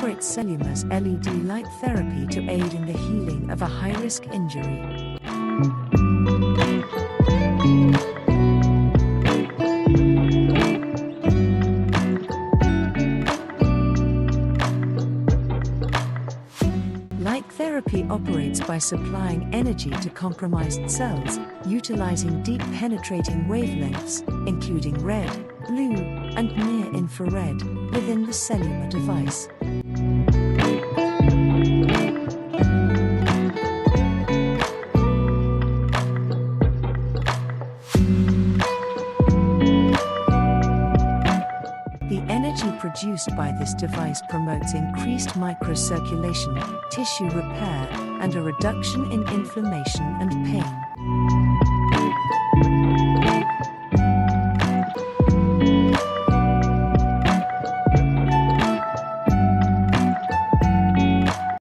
its Cellular's LED light therapy to aid in the healing of a high-risk injury. Light therapy operates by supplying energy to compromised cells, utilizing deep penetrating wavelengths, including red, blue, and near-infrared, within the cellular device. The energy produced by this device promotes increased microcirculation, tissue repair, and a reduction in inflammation and pain.